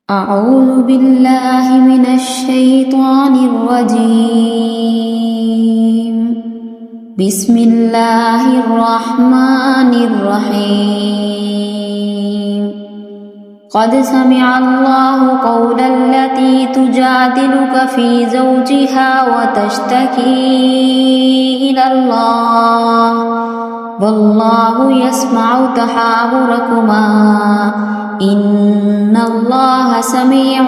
أعوذ بالله من الشيطان الرجيم. بسم الله الرحمن الرحيم. قد سمع الله قول التي تجادلك في زوجها وتشتكي إلى الله والله يسمع تحاوركما إن الله سميع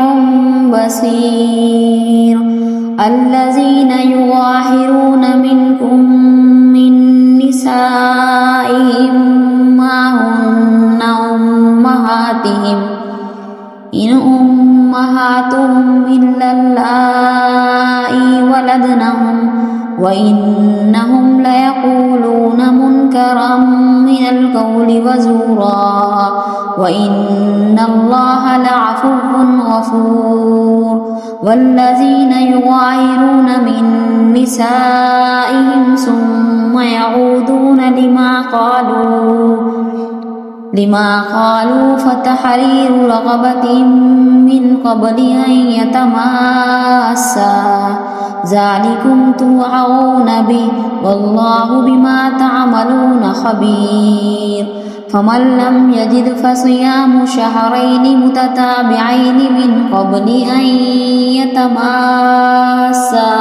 بصير. الذين يظاهرون منكم من نسائهم ما هن أمهاتهم إن أمهاتهم إلا اللائي ولدنهم وإنهم ليقولون منكرا من القول وزورا وإن الله لعفو غفور. والذين يظاهرون من نسائهم ثم يعودون لما قالوا فتحرير رقبة من قبل أن يتماسا ذلكم توعظون به والله بما تعملون خبير. فمن لم يجد فصيام شهرين متتابعين من قبل أن يتماسا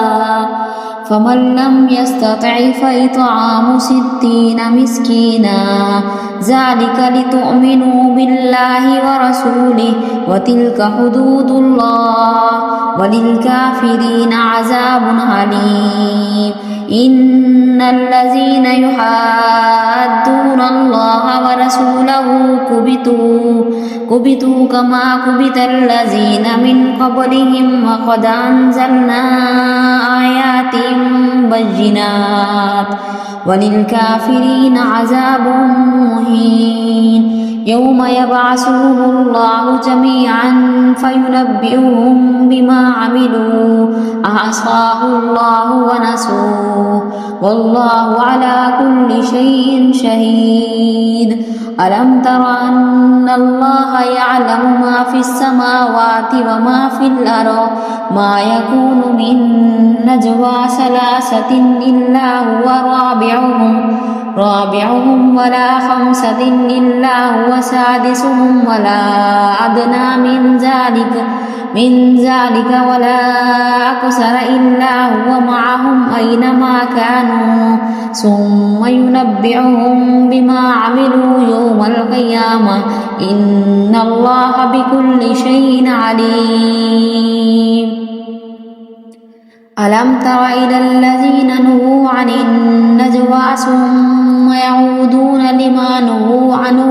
فمن لم يستطع فإطعام 60 مسكينا ذلك لتؤمنوا بالله ورسوله وتلك حدود الله وللكافرين عذاب أليم. إن الذين يحادون الله ورسوله كبتوا كما كبت الذين من قبلهم وقد أنزلنا آيات بينات وللكافرين عذاب مهين. يوم يبعثهم الله جميعا فينبئهم بما عملوا أحصاه الله ونسوه والله على كل شيء شهيد. ألم تر أن الله يعلم ما في السماوات وما في الأرض ما يكون من نجوى 3 إلا هو رابعهم ولا 5 إلا هو سادسهم ولا أدنى من ذلك ولا أكثر إلا هو معهم أينما كانوا ثم ينبئهم بما عملوا يوم القيامة إن الله بكل شيء عليم. ألم تر إلى الذين نهوا عن النجوى ثم يعودون لما نهوا عنه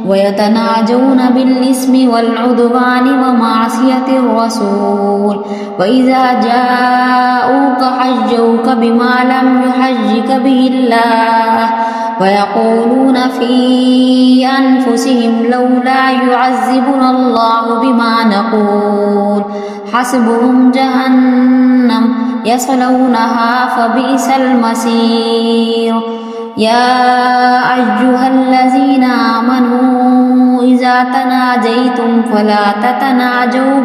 ويتناجون بالإثم والعدوان ومعصية الرسول وإذا جاءوك حجوك بما لم يحجك به الله ويقولون في أنفسهم لولا يعذبنا الله بما نقول حسبهم جهنم يصلونها فبئس المصير. يا أيها الذين آمنوا إذا تناجيتم فلا تتناجوا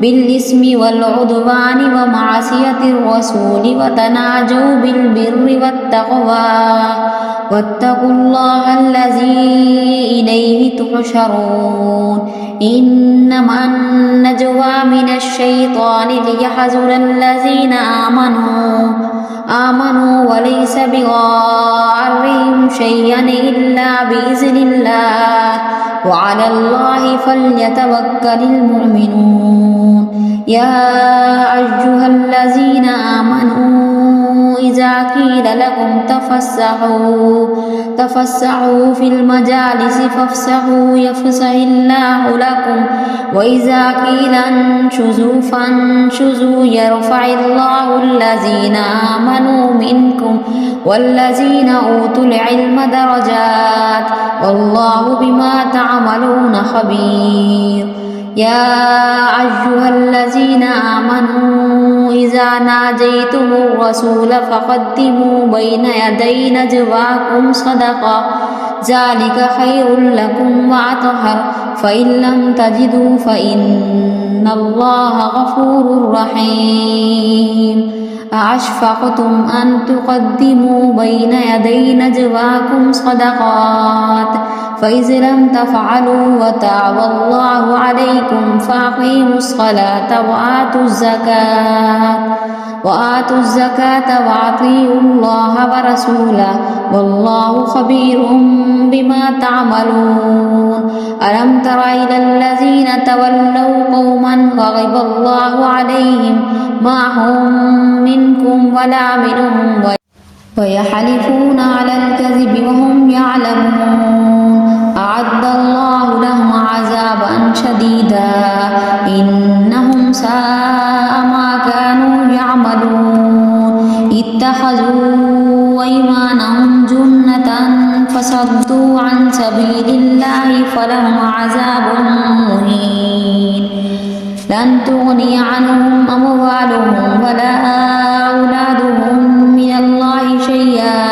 بالإثم والعدوان ومعصية الرسول وتناجوا بالبر والتقوى واتقوا الله الذي إليه تحشرون. إنما النجوى من الشيطان ليحزن الذين آمنوا وليس بضارهم شيئا إلا بإذن الله وعلى الله فليتوكل المؤمنون. يا أيها الذين آمنوا إذا قيل لكم تفسحوا في المجالس فافسحوا يفسح الله لكم وإذا قيل انشزوا فانشزوا يرفع الله الذين آمنوا منكم والذين أوتوا العلم درجات والله بما تعملون خبير. يا أيها الذين آمنوا إذا ناجيتم الرسول فقدموا بين يدي نجواكم صدقة ذلك خير لكم وأطهر فإن لم تجدوا فإن الله غفور رحيم أأشفقتم أن تقدموا بين يدي نجواكم صدقات فإذ لم تفعلوا وتاب الله عليكم فأقيموا الصلاة وآتوا الزكاة وأطيعوا الله ورسوله والله خبير بما تعملون ألم تر إلى الذين تولوا قوما غضب الله عليهم ما هم منكم ولا منهم ويحلفون على الكذب وهم يعلمون أعد الله لهم عذابا شديدا إنهم ساء ما كانوا يعملون اتخذوا أيمانهم جنة فصدوا عن سبيل الله فلهم عذاب مهين لن تغني عنهم أموالهم ولا أولادهم من الله شيئا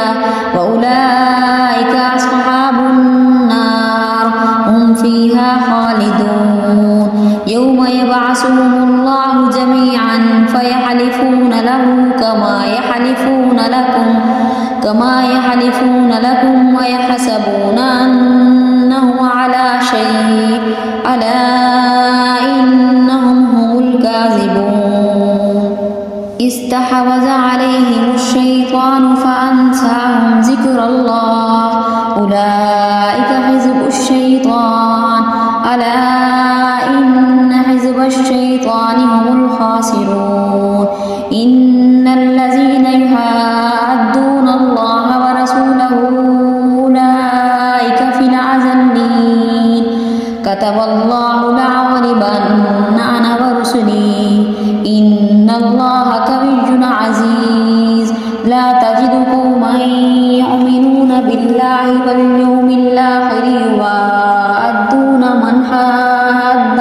وأولئك أصحاب النار هم فيها خالدون يوم يبعثهم الله جميعا فيحلفون له كما يحلفون لكم ويحسبون أنه على شيء ألا إنهم هم الكاذبون استحوذ عليهم الشيطان فأنساهم ذكر الله أولئك حزب الشيطان ألا إن حزب الشيطان هم الخاسرون إن الذين يحادون الله ورسوله أولئك في الأذلين كتب الله لأغلبن أنا ورسلي إن الله قوي عزيز لا تجد قوما يؤمنون بالله واليوم الآخر يوادون من حاد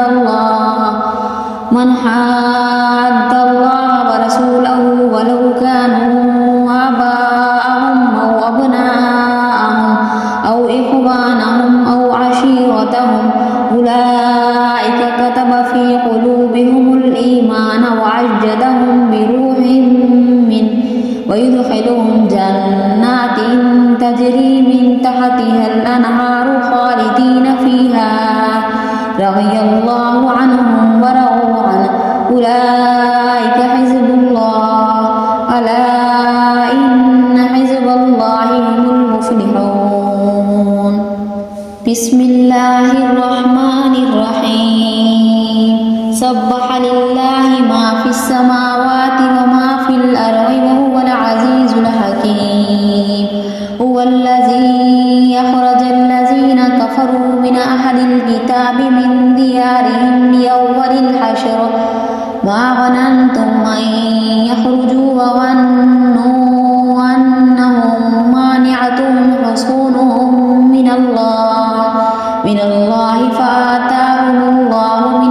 الله ورسوله ولو كانوا آباءهم أو أبناءهم أو إخوانهم أو عشيرتهم أولئك كتب في قلوبهم الإيمان وأيدهم بروح منه ويدخلهم جنات تجري من تحتها الأنهار خالدين فيها رضي الله عنهم ورضوا عنه أولئك حزب الله ألا إن حزب الله هم المفلحون بسم الله الرحمن الرحيم سبح لله ما في السماوات وما في الأرض وهو العزيز الحكيم هو الذي أخرج الذين كفروا من أهل الكتاب من ديارهم لأول الحشر ما ظننتم أن يخرجوا وظنوا أنهم مانعتهم حصونهم من الله فآتاهم الله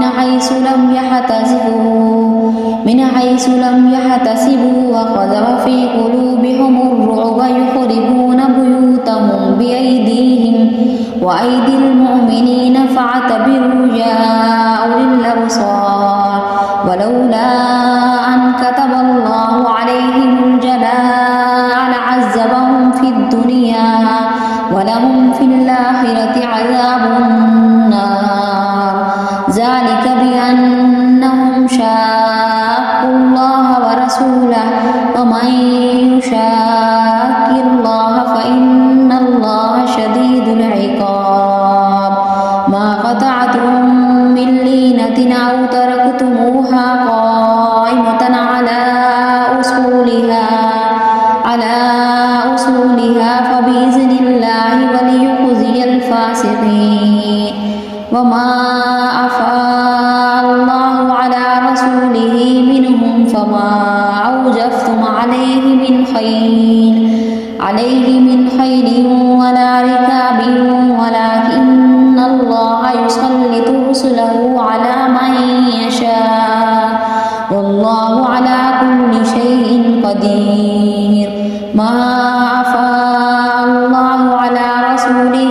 من حيث لم يحتسبوا وقذف في قلوبهم الرعب يخربون بيوتهم بأيديهم وأيدي المؤمنين فاعتبروا يا أولي الأبصار ولولا أن كتب الله عليهم الجلاء لعذبهم في الدنيا ولهم في الآخرة عذاب النار ذلك بأنهم شاقوا الله ورسوله ومن يشاق الله فإن الله شديد العقاب ما قطعتم من لينة أو تركتموها قائمة على أصولها فبإذن الله وليخزي الفاسقين وما أفاء الله على رسوله منهم فما أوجفتم عليه من خيل ولا ركاب ولكن الله يسلط رسله على من يشاء والله على كل شيء قدير ما أفاء الله على رسوله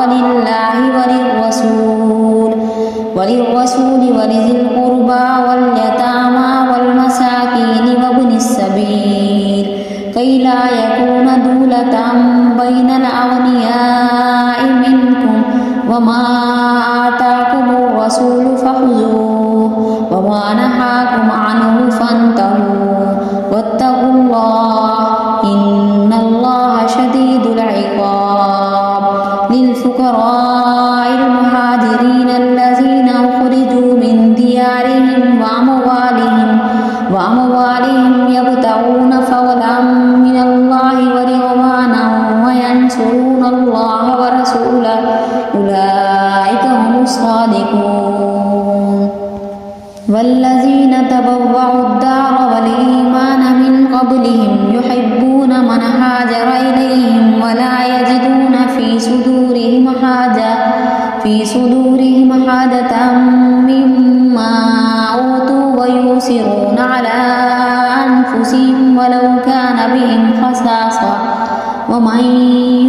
ولله وللرسول ولذي القربى واليتامى والمساكين وابن السبيل كي لا يكون دولة بين الأغنياء منكم وما آتاكم الرسول فخذوه وما نهاكم عنه فانتهوا واتقوا الله إن الله شديد العقاب للفقراء المهاجرين الذين أخرجوا من ديارهم وأموالهم يبتغون فضلا من الله ورضوانا وينصرون الله ورسوله أولئك هم الصادقون والذين تبوأوا الدار والإيمان من قبلهم يحبون من هاجر إليهم ولا يجدون في صدورهم حاجة مما أوتوا ويؤثرون على أنفسهم ولو كان بهم خصاصة ومن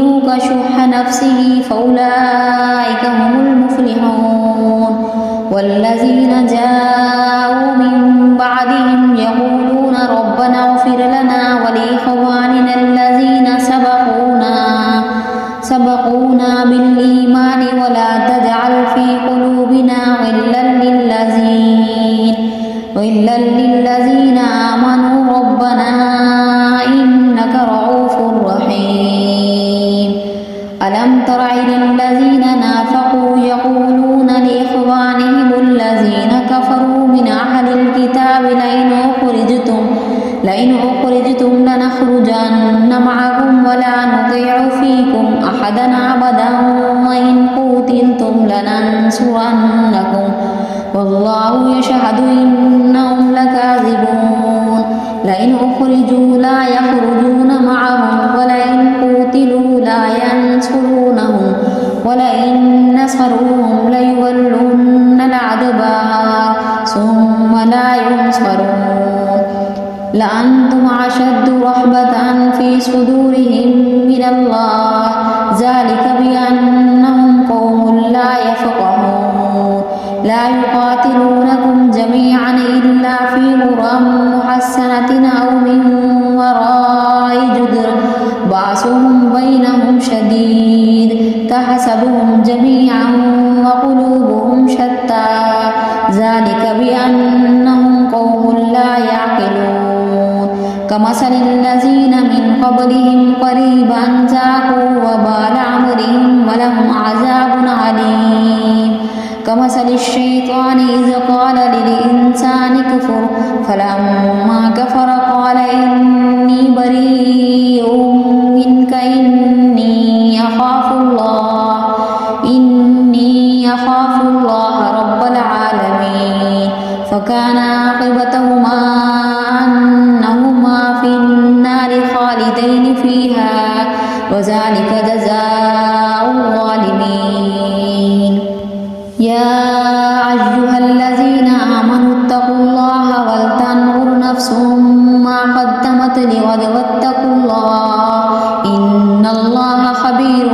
يوق شح نفسه فأولئك هم المفلحون والذين جاءوا من بعدهم يقولون ربنا اغفر لنا ولإخواننا الذين سبقونا بالإيمان ولا تجعل في قلوبنا غلا للذين آمنوا ربنا إنك رؤوف رحيم ألم تر إلى الذين نافقوا يقولون لإخوانهم الذين كفروا من أهل الكتاب لئن أخرجتم لنخرجن معكم ولا نطيع فيكم أحدا أبدا وإن قوتلتم لننصرنكم والله يشهد إنهم لكاذبون لئن أخرجوا لا يخرجون معهم ولئن قوتلوا لا ينصرونهم ولئن نصروهم ليولن الأدبار ثم لا ينصرون لأنتم أشد رهبة في صدورهم من الله ذلك بأنهم قوم لا يفقهون لا يقاتلونكم جميعا إلا في قرى محصنة أو من وراء جدر بأسهم بينهم شديد تحسبهم جميعا وقلوبهم شتى ذلك بأنهم قوم لا يعقلون كمثل الذين من قبلهم قريبا ذاقوا وبال أمرهم ولهم عذاب عليم كمثل الشيطان إذ قال للإنسان كفر فلما كفر قال إني بريء منك إني أخاف الله رب العالمين فكان عاقبتهما أنهما في النار خالدين فيها وذلك جزاء الظالمين يا أيها الذين آمنوا اتقوا الله ولتنظر نفس ما قدمت لغد واتقوا الله إن الله خبير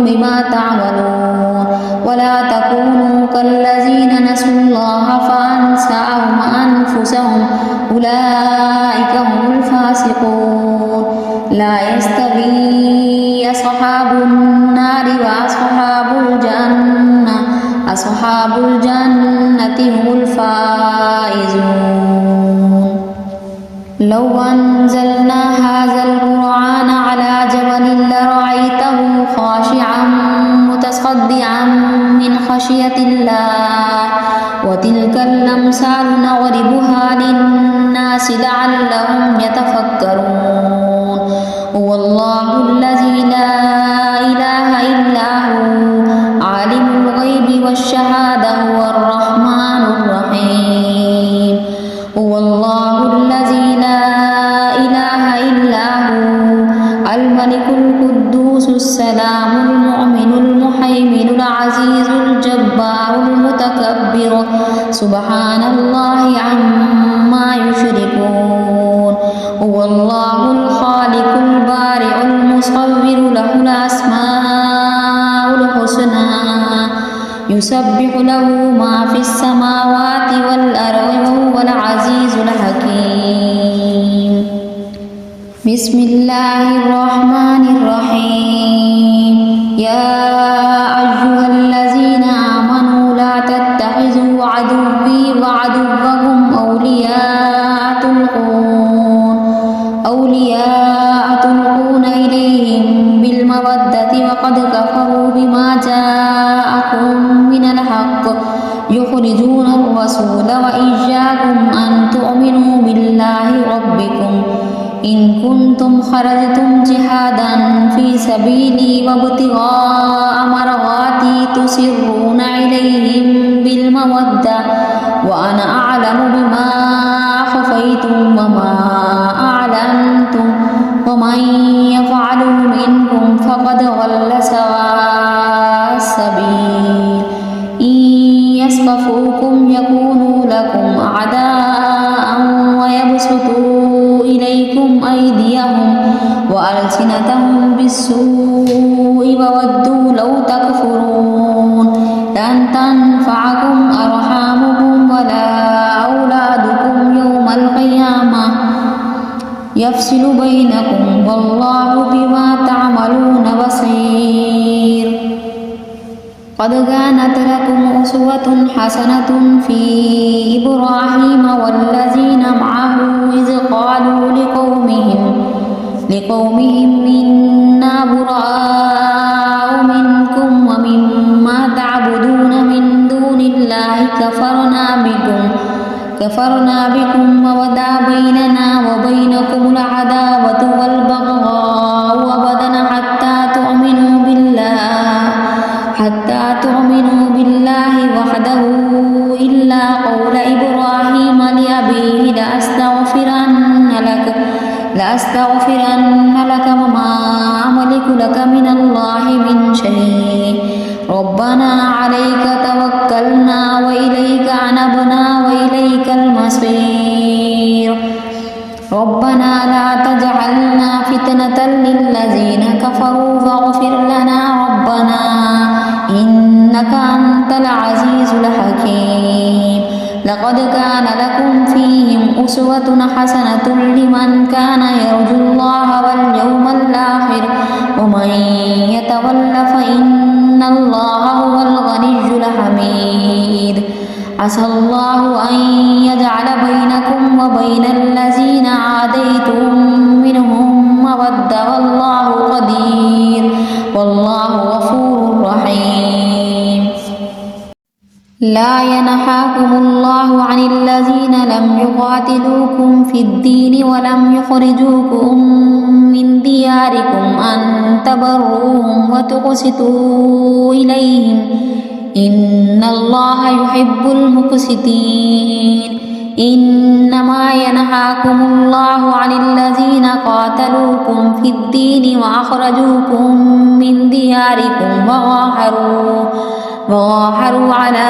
بما تعملون ولا تكونوا كالذين نسوا الله فأنساهم أنفسهم أولئك هم الفاسقون لا يستوي أصحاب النار أصحاب الجنة هم الفائزون لو أنزلنا هذا القرآن على جبل لرأيته خاشعا متصدعا من خشية الله وتلك الأمثال نضربها للناس لعلهم يتفكرون هو الله الذي لا إله إلا هو عالم الغيب والشهادة هو الرحمن الرحيم هو الله الذي لا إله إلا هو الملك القدوس السلام المؤمن المهيمن العزيز الجبار المتكبر سبحان الله عما يشركون هو الله الخالق البارئ المصور له الأسماء الحسنى يسبح له ما في السماوات والأرض وهو العزيز الحكيم بسم الله الرحمن الرحيم يا أيها الذين آمنوا لا تتخذوا عدوي وعدوكم أولياء تلقون إليهم بالمودة وقد كفروا بما جاءكم من الحق يخرجون الرسول وإياكم أن تؤمنوا بالله ربكم إن كنتم خرجتم جهادا في سبيلي وابتغاء مرضاتي تسرون إليهم بالمودة وأنا أعلم بما أخفيتم وما أعلنتم ومن يفعله منكم فقد ضل سواء السبيل إن يثقفوكم يكونوا لكم أعداء ويبسطوا إليكم أيديهم وألسنتهم بالسوء وودوا لو تكفرون لن تنفعكم أرحامكم ولا أولادكم يوم القيامة يفصل بينكم والله بما تعملون بصير قد كانت لكم أسوة حسنة في إبراهيم والذين معه إذ قالوا لقومهم إنا براء منكم ومما تعبدون من دون الله كفرنا بكم وبدا بيننا وبينكم العداوة والبغضاء أبدا حتى تؤمنوا بالله وحده إلا قول إبراهيم لأبيه لأستغفرن لك وما أملك لك من الله من شيء ربنا عليك توكلنا وإليك أنبنا وإليك المصير ربنا لا تجعلنا فتنة للذين كفروا فاغفر لنا ربنا إنك أنت العزيز الحكيم لقد كان لكم فيهم أسوة حسنة لمن كان يرجو الله واليوم الآخر ومن يتول فإن الله هو الغني الحميد عسى الله أن يجعل بينكم وبين الذين عاديتم منهم مودة والله قدير والله غفور رحيم لا ينهاكم الله عن الذين لم يقاتلوكم في الدين ولم يخرجوكم من دياركم أن تبروهم وتقسطوا إليهم إن الله يحب المقسطين إنما ينهاكم الله عن الذين قاتلوكم في الدين وأخرجوكم من دياركم وظاهروا على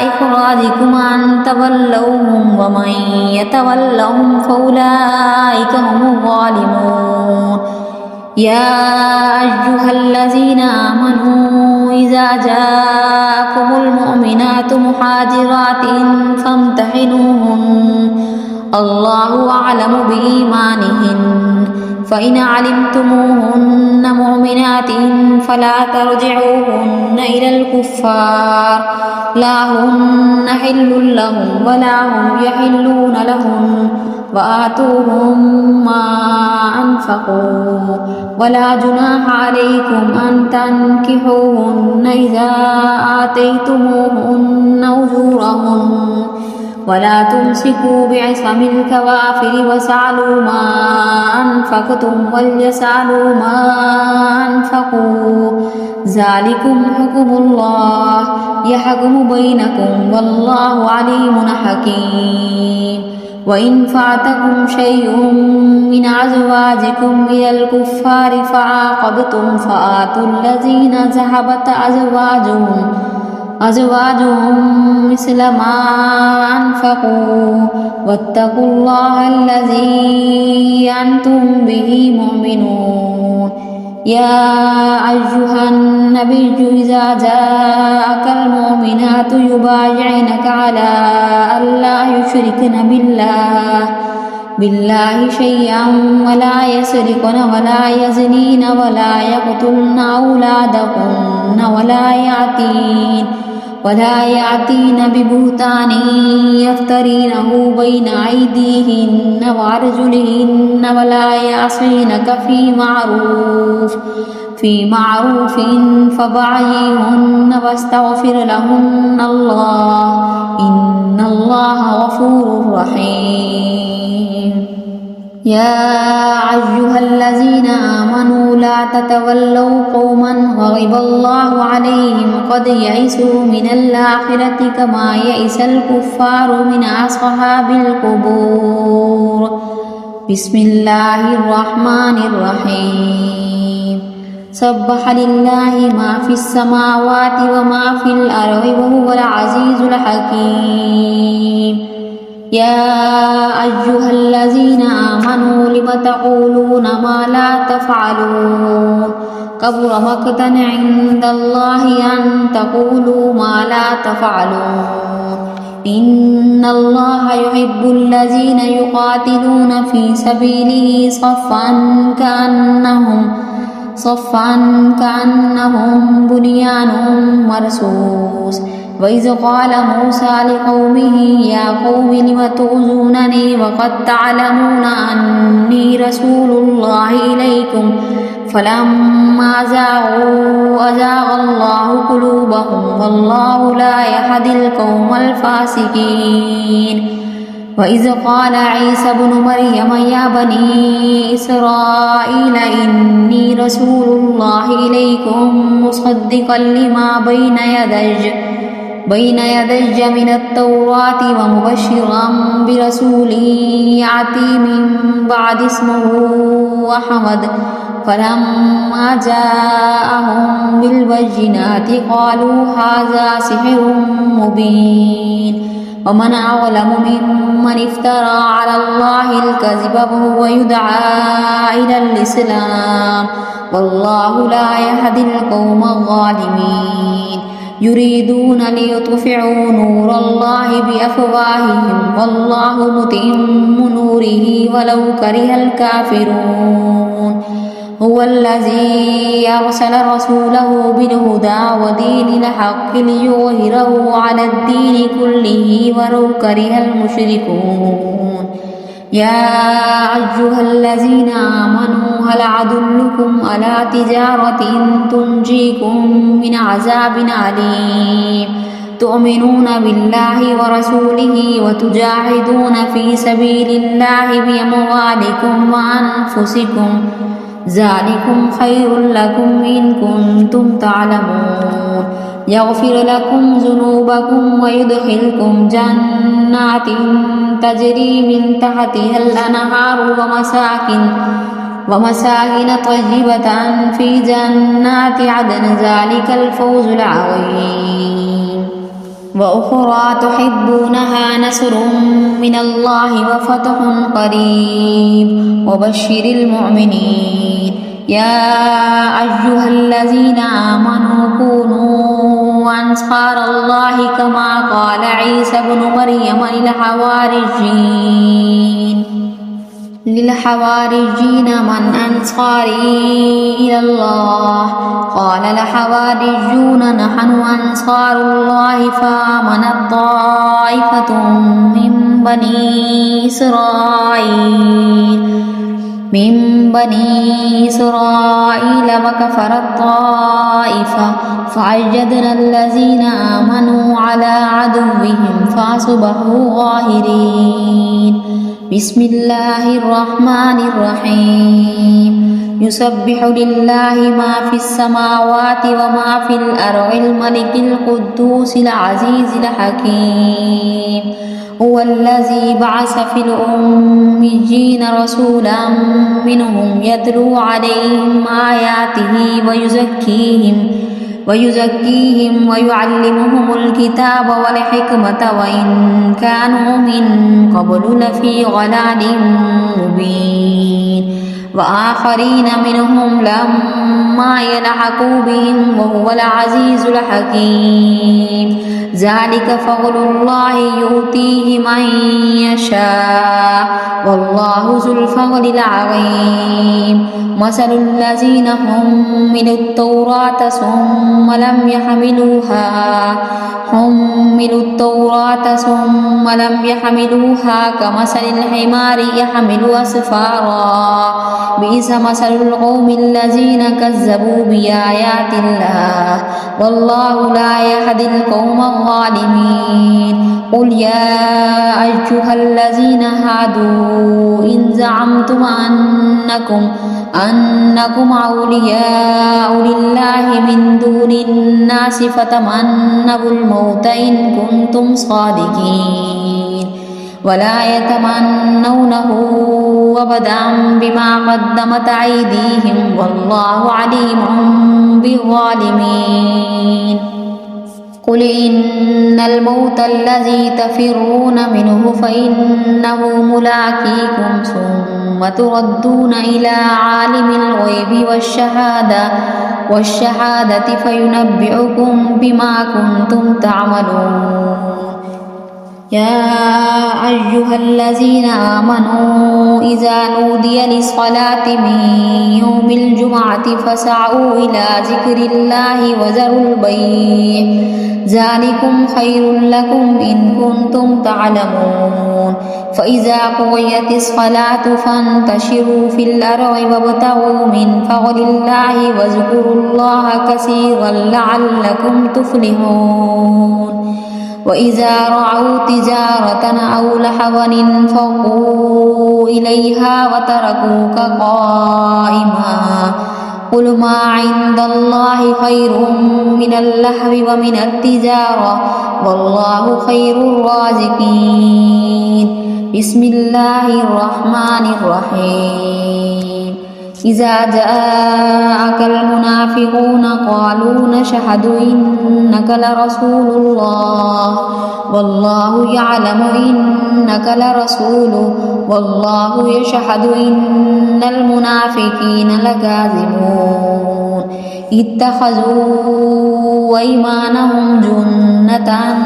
إخراجكم أن تولوهم ومن يتولهم فأولئك هم الظالمون يا أيها الذين آمنوا إذا جاءكم المؤمنات مهاجرات فامتحنوهن الله أعلم بإيمانهن فإن علمتموهن مؤمنات فلا ترجعوهن إلى الكفار لا هن حل لهم ولا هم يحلون لهم وآتوهم ما أنفقوا ولا جناح عليكم أن تنكحوهن إذا آتيتموهن أجورهن ولا تمسكوا بعصم الكوافر وسعلوا ما أنفقتم وليسعلوا ما أنفقوا ذلكم حكم الله يحكم بينكم والله عليم حكيم وإن فاتكم شيء من أزواجكم إلى الكفار فعاقبتم فآتوا الذين ذهبت أزواجهم مثل ما أنفقوا واتقوا الله الذي أنتم به مؤمنون يا أيها النبي إذا جاءك المؤمنون المؤمنات يبايعنك على ألا يشركن بالله شيئا ولا يسرقن ولا يزنين ولا يقتلن أولادهن ولا يأتين ببهتان يفترينه بين أيديهن وأرجلهن ولا يعصينك في معروف فبايعهن واستغفر لهن الله إن الله غفور رحيم. يا أيها الذين آمنوا لا تتولوا قوما غضب الله عليهم قد يئسوا من الآخرة كما يئس الكفار من أصحاب القبور. بسم الله الرحمن الرحيم. سبح لله ما في السماوات وما في الأرض وهو العزيز الحكيم. يا أيها الذين آمنوا لم تقولون ما لا تفعلون كبر مقتا عند الله أن تقولوا ما لا تفعلون. إن الله يحب الذين يقاتلون في سبيله صفا كأنهم بنيان مرصوص. وإذ قال موسى لقومه يا قوم لم تؤذونني وقد تعلمون أني رسول الله إليكم فلما زاغوا أزاغ الله قلوبهم والله لا يهدي القوم الفاسقين. وإذ قال عيسى ابن مريم يا بني إسرائيل إني رسول الله إليكم مصدقا لما بين يدي من التوراة ومبشرا برسول يأتي من بعد اسمه أحمد. فلما جاءهم بالبينات قالوا هذا سحر مبين. ومن أظلم ممن افترى على الله الكذب وهو يدعى إلى الإسلام والله لا يهدي القوم الظالمين. يريدون ليطفئوا نور الله بأفواههم والله متم نوره ولو كره الكافرون. هو الذي أرسل رسوله بالهدى ودين الحق ليظهره على الدين كله ولو كره المشركون. يا أيها الذين آمنوا هل أدلكم على تجارة تنجيكم من عذاب أليم تؤمنون بالله ورسوله وتجاهدون في سبيل الله بأموالكم وأنفسكم ذلكم خير لكم إن كنتم تعلمون. يغفر لكم ذنوبكم ويدخلكم جنات تجري من تحتها الأنهار ومساكن طيبة في جنات عدن ذلك الفوز العظيم. وأخرى تحبونها نصر من الله وفتح قريب وبشر المؤمنين. يا أيها الذين آمنوا كونوا أنصار الله كما قال عيسى ابن مريم للحواريين من أنصاري إلى الله قال الحواريون نحن أنصار الله فآمنت طائفة من بني إسرائيل وكفرت طائفة فأيدنا الذين آمنوا على عدوهم فأصبحوا ظاهرين. بسم الله الرحمن الرحيم. يسبح لله ما في السماوات وما في الأرض الملك القدوس العزيز الحكيم. هو الذي بعث في الأميين رسولا منهم يتلو عليهم آياته ويزكيهم ويعلمهم الكتاب والحكمة وإن كانوا من قبل لفي ضلال مبين. وآخرين منهم لما يلحقوا بهم وهو العزيز الحكيم ذلك فضل الله يؤتيه من يشاء والله ذو الفضل العظيم مثل الذين حملوا التوراة ثم لم يحملوها كمثل الحمار يحمل أسفارا بئس مثل القوم الذين كذبوا بآيات الله والله لا يهدي القوم الظالمين قل يا أيها الذين هادوا إن زعمتم أنكم أولياء لله من دون الناس فتمنوا الموت إن كنتم صادقين ولا يتمنونه أبدا بما قدمت أيديهم والله عليم بالظالمين قل إن الموت الذي تفرون منه فإنه ملاقيكم ثم تردون إلى عالم الغيب والشهادة فينبئكم بما كنتم تعملون يا أيها الذين آمنوا إذا نودي للصلاة من يوم الجمعة فاسعوا إلى ذكر الله وذروا البيع ذلكم خير لكم إن كنتم تعلمون فإذا قضيت الصلاة فانتشروا في الأرض وابتغوا من فضل الله واذكروا الله كثيرا لعلكم تفلحون وإذا رأوا تجارة أو لهوا انفضوا إليها وتركوك قائما قل ما عند الله خير من اللهو ومن التجارة والله خير الرازقين بسم الله الرحمن الرحيم إذا جاءك المنافقون قالوا نشهد إنك لرسول الله والله يعلم إنك لرسوله والله يشهد إن المنافقين لكاذبون اتخذوا أيمانهم جنة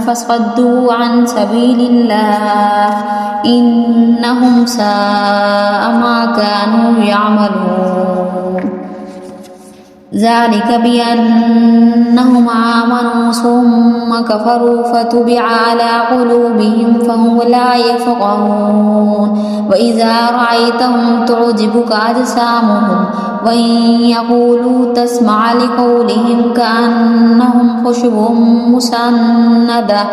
فصدوا عن سبيل الله إنهم ساء ما كانوا يعملون ذلك بأنهم آمنوا ثم كفروا فتبع على قلوبهم فهم لا يفقهون وإذا رأيتهم تعجبك أجسامهم وإن يقولوا تسمع لقولهم كأنهم خشب مسندة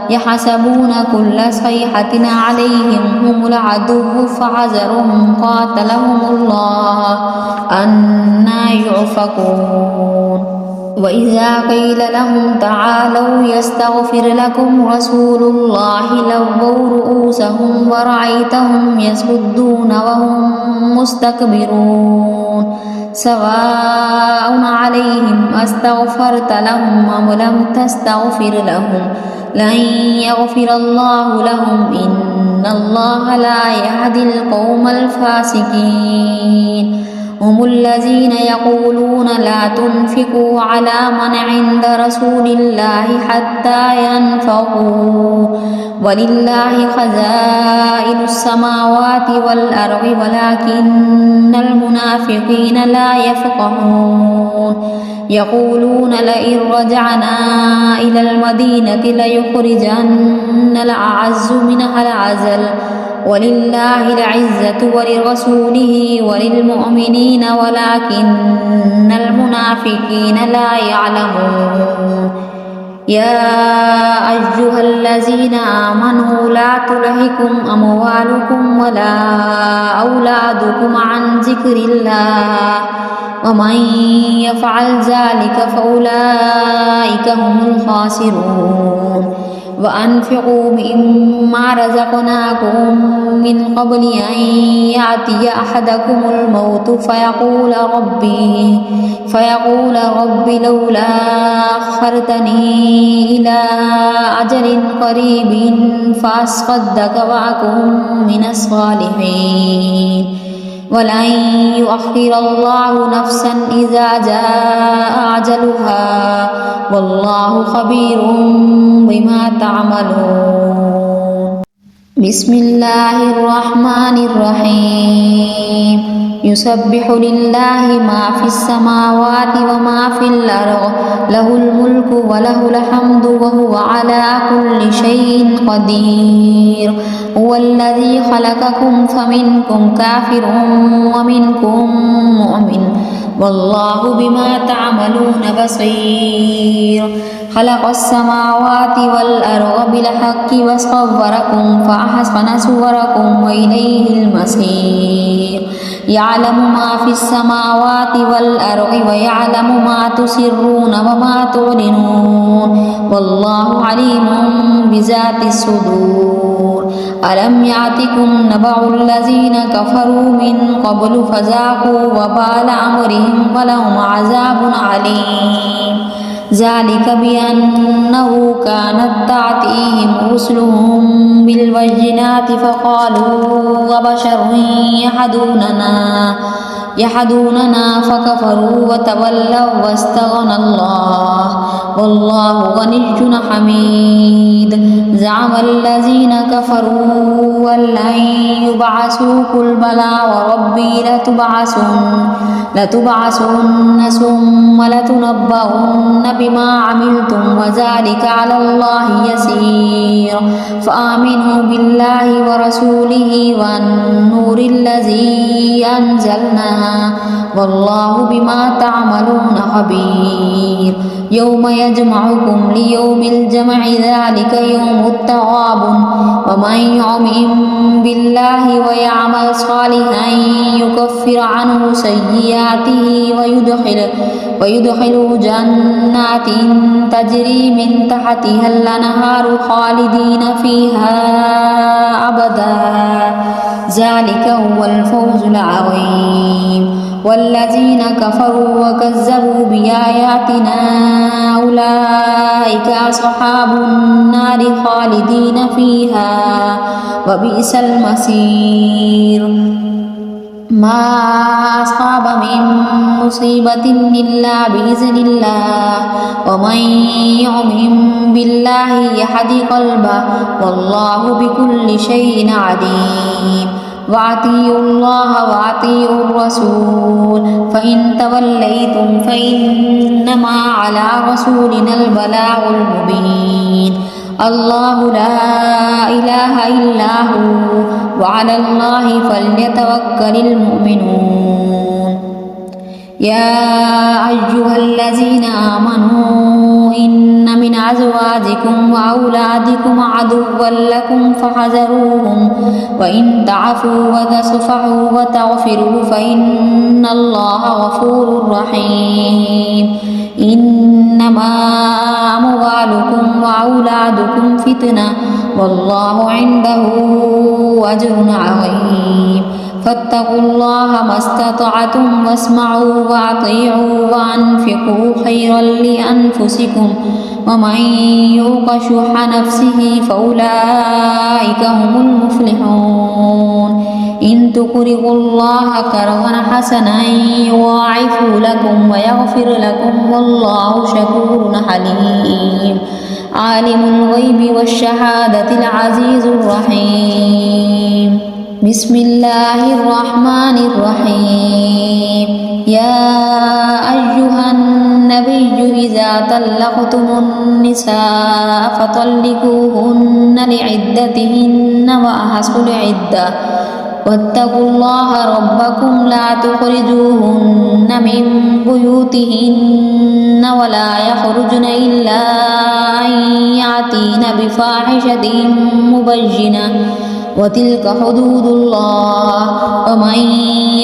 يحسبون كل صيحة عليهم هم العدو فحذرهم قاتلهم الله أنى يؤفكون وإذا قيل لهم تعالوا يستغفر لكم رسول الله لووا رؤوسهم ورأيتهم يصدون وهم مستكبرون سواء عليهم أستغفرت لهم أم لم تستغفر لهم لن يغفر الله لهم إن الله لا يهدي القوم الفاسقين هم الذين يقولون لا تنفقوا على من عند رسول الله حتى ينفقوا ولله خزائن السماوات والأرض ولكن المنافقين لا يفقهون يقولون لئن رجعنا إلى المدينة ليخرجن الأعز منها الأذل ولله العزة ولرسوله وللمؤمنين ولكن المنافقين لا يعلمون يا أيها الذين آمنوا لا تلهكم أموالكم ولا أولادكم عن ذكر الله ومن يفعل ذلك فأولئك هم الخاسرون وأنفقوا مما رزقناكم من قبل أن يأتي أحدكم الموت فيقول ربي لولا أخرتني إلى أجل قريب فأصدق وأكن من الصالحين ولن يؤخر الله نفسا إذا جاء أجلها والله خبير بما تعملون بسم الله الرحمن الرحيم يسبح لله ما في السماوات وما في الأرض له الملك وله الحمد وهو على كل شيء قدير هو الذي خلقكم فمنكم كافر ومنكم مؤمن والله بما تعملون بصير خلق السماوات والأرض بالحق وصوركم فأحسن صوركم وإليه المصير يعلم ما في السماوات والأرض ويعلم ما تسرون وما تعلنون والله عليم بذات الصدور ألم يأتكم نبأ الذين كفروا من قبل فذاقوا وبال أمرهم ولهم عذاب عليم ذلك بأنه كانت تأتيهم رسلهم بالبينات فقالوا وبشر يحدوننا فكفروا وتولوا واستغنى الله والله غني حميد زعم الذين كفروا أن لن يبعثوا قل بلى وربي لتبعثن ثم لتنبؤن بما عملتم وذلك على الله يسير فآمنوا بالله ورسوله والنور الذي أنزلنا والله بما تعملون خبير يوم يجمعكم ليوم الجمع ذلك يوم التغابن ومن يؤمن بالله ويعمل صالحا يكفر عنه سيئاته ويدخله جنات تجري من تحتها الأنهار خالدين فيها أبدا ذلك هو الفوز العظيم والذين كفروا وكذبوا بآياتنا أولئك أصحاب النار خالدين فيها وبئس المصير ما أصاب من مصيبة إلا بإذن الله ومن يؤمن بالله يهد قلبه والله بكل شيء عليم وأطيعوا الله وأطيعوا الرسول فإن توليتم فإنما على رسولنا البلاغ المبين الله لا إله إلا هو وعلى الله فليتوكل المؤمنون يا أيها الذين آمنوا إن من أزواجكم وأولادكم عدوا لكم فاحذروهم وإن تعفوا وتصفحوا وتغفروا فإن الله غفور رحيم إنما أموالكم وأولادكم فتنة والله عنده أجر عظيم فاتقوا الله ما استطعتم واسمعوا وأطيعوا وأنفقوا خيرا لأنفسكم ومن يوق شح نفسه فأولئك هم المفلحون إن تقرضوا الله قرضا حسنا يضاعف لكم ويغفر لكم والله شكور حليم عالم الغيب والشهادة العزيز الرحيم بسم الله الرحمن الرحيم يا أيها النبي إذا طلقتم النساء فطلقوهن لعدتهن وأحصوا العدة واتقوا الله ربكم لا تخرجوهن من بيوتهن ولا يخرجن إلا أن يأتين بفاحشة مبينة وتلك حدود الله ومن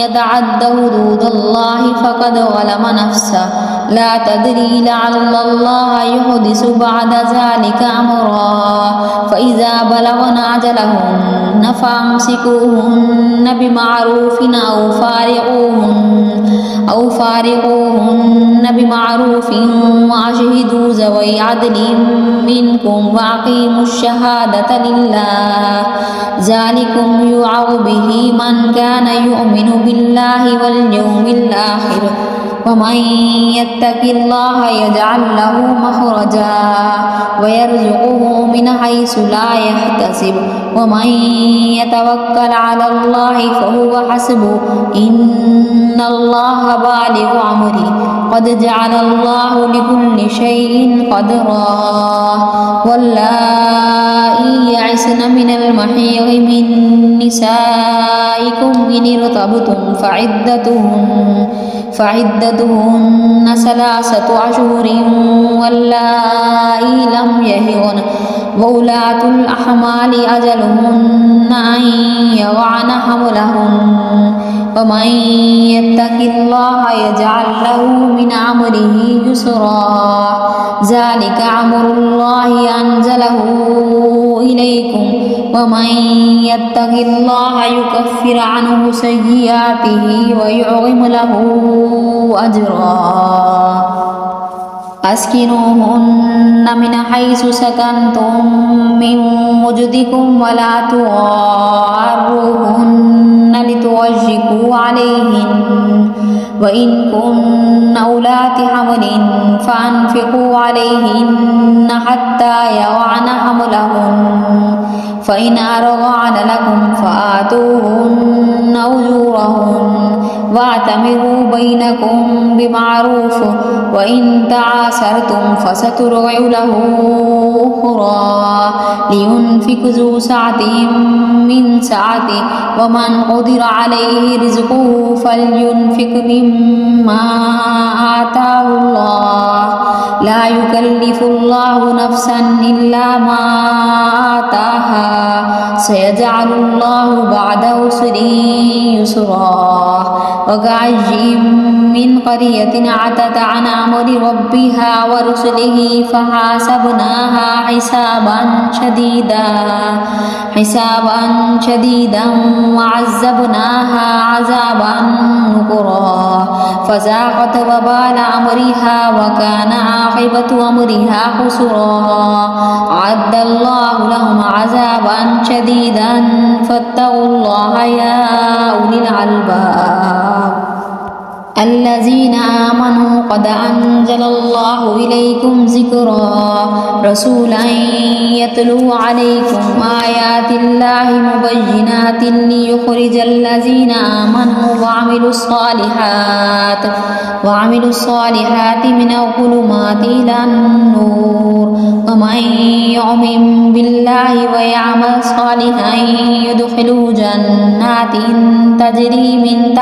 يتعد حدود الله فقد ظلم نفسه لا تدري لعل الله يحدث بعد ذلك أمرا فإذا بلغن أجلهن فأمسكوهن بمعروف أو فارقوهن بمعروف وأشهدوا ذوي عدل منكم وأقيموا الشهادة لله ذلكم يوعظ به من كان يؤمن بالله واليوم الآخر ومن يتق الله يجعل له مخرجا ويرزقه من حيث لا يحتسب ومن يتوكل على الله فهو حسبه إن الله بالغ أمره قد جعل الله لكل شيء قدرا واللائي يعسن من المحيض من نسائكم إن ارتبتم فعدتهن 3 أشهر واللائي لم يهضن وأولاة الأحمال أجلهن أن يضعن حملهن ومن يتق الله يجعل له من أمره يسرا ذلك أمر الله أنزله إليكم ومن يتق الله يكفر عنه سيئاته ويعظم له أجرا أسكنوهن من حيث سكنتم من وجدكم ولا تضاروهن لتضيقوا عليهن وإن كن أولات حمل فأنفقوا عليهن حتى يضعن حملهن فإن أرضعن لكم فآتوهن أجورهن واعتمروا بينكم بمعروف وإن تعاسرتم فسترضع له أخرى لينفق ذو سعة من سعته ومن قدر عليه رزقه فلينفق مما آتاه الله لا يكلف الله نفسا إلا ما آتاها سيجعل الله بعد عسر يسرا وكأي من قرية عتت عن أمر ربها ورسله فحاسبناها حسابا شديدا وعذبناها عذابا نكرا فذاقت وبال أمرها وكان عاقبة أمرها خسرا أعد الله لهم عذابا شديدا فاتقوا الله يا أولي الألباب الذين آمنوا قد أنزل الله إليكم ذكرا رسولا يتلو عليكم آيات الله مبينات ليخرج الذين آمنوا وعملوا الصالحات من الظلمات إلى النور ومن يؤمن بالله ويعمل صالحا يدخله جنات تجري من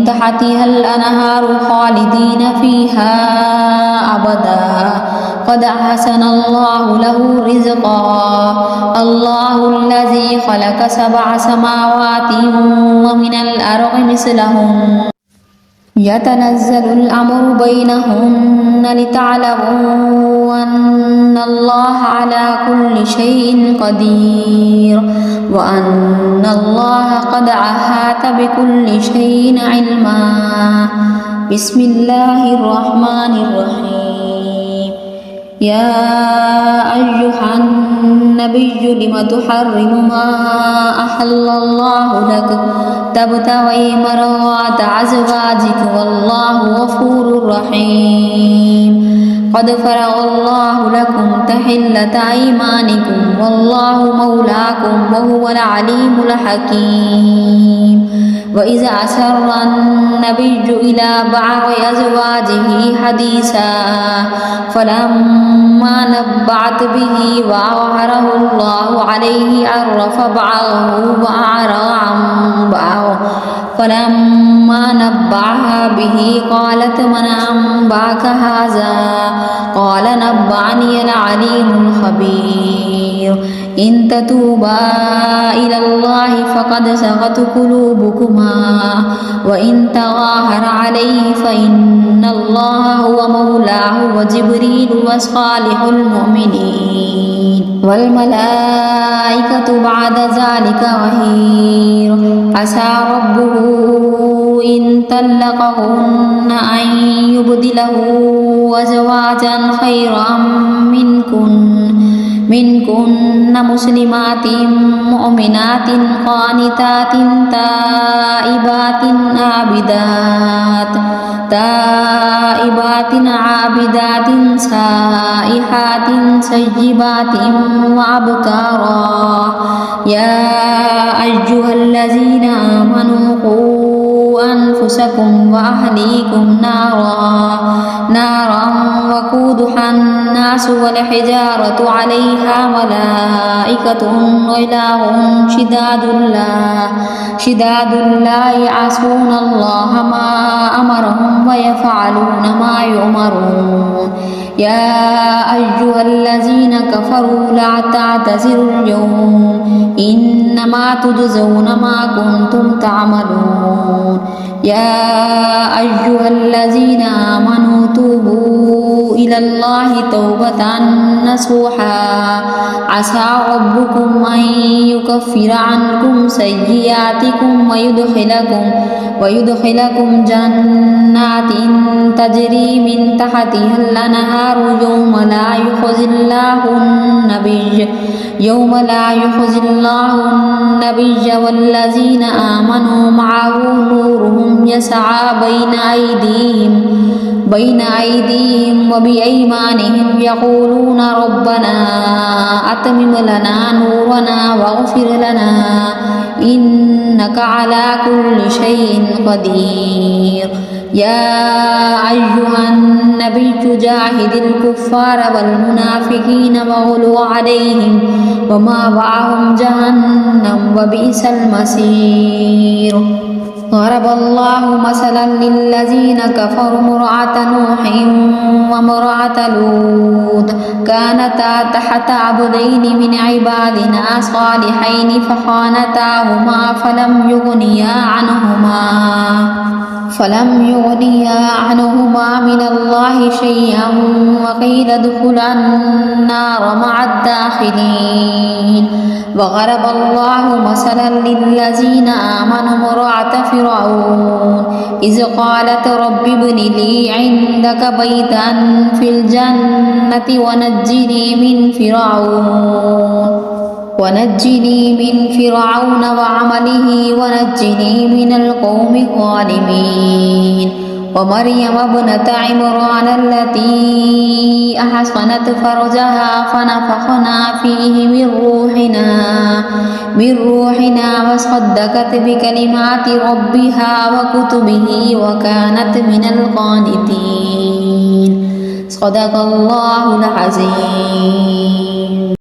تحتها الأنهار خالدين فيها أبدا قد أحسن الله له رزقا الله الذي خلق 7 سماوات ومن الأرض مثلهن يتنزل الأمر بينهن لتعلموا أن الله على كل شيء قدير وأن الله قد أحاط بكل شيء علما بسم الله الرحمن الرحيم يا أيها النبي لم تحرم ما أحل الله لك تبتغي مرضات أزواجك والله غفور رحيم قد فرض الله لكم تحلة أيمانكم والله مولاكم وهو العليم الحكيم وإذا أسر النبي إلى بعض أزواجه حديثا فلما نبعت به وأظهره الله عليه عرف بعضه وأعرض عن بعض فلما نبعها به قالت من أنبأك هذا قال نبعني العليم الخبير إن تتوبا إلى الله فقد سغت قلوبكما وإن تظاهر عليه فإن الله هو مولاه وجبريل وصالح المؤمنين والملائكة بعد ذلك ظهير عسى ربه إن طلقهن أن يبدله أزواجا خيرا منكن مسلمات مؤمنات قانتات تائبات عابدات سائحات سيبات وأبكارا يا أيها الذين آمنوا قوا أنفسكم وأهليكم نارا وقودها الناس والحجارة عليها ملائكة غلاظ شداد لا يعصون الله ما أمرهم ويفعلون ما يؤمرون يا أيها الذين كفروا لا تعتذروا اليوم إنما تجزون ما كنتم تعملون يا أيها الذين آمنوا توبوا إلى الله توبة نصوحا عسى ربكم أن يكفر عنكم سيئاتكم ويدخلكم جنات تجري من تحتها الأنهار يوم لا يخزي الله النبي والذين آمنوا معه نورهم يسعى بين أيديهم وبأيمانهم يقولون ربنا أتمم لنا نورنا واغفر لنا إنك على كل شيء قدير يا أيها النبي جاهد الكفار والمنافقين واغلظ عليهم ومأواهم جهنم وبئس المصير ضرب الله مثلا للذين كفروا امرأة نوح وامرأة لوط كانتا تحت عبدين من عبادنا صالحين فخانتاهما فلم يغنيا عنهما من الله شيئا وقيل ادخلا النار مع الداخلين وضرب الله مثلا للذين آمنوا امرأة فرعون إذ قالت رب ابن لي عندك بيتا في الجنة ونجني من فرعون وعمله ونجني من القوم الظالمين ومريم ابنة عمران التي أحصنت فرجها فنفخنا فيه من روحنا وصدقت بكلمات ربها وكتبه وكانت من القانتين صدق الله العظيم.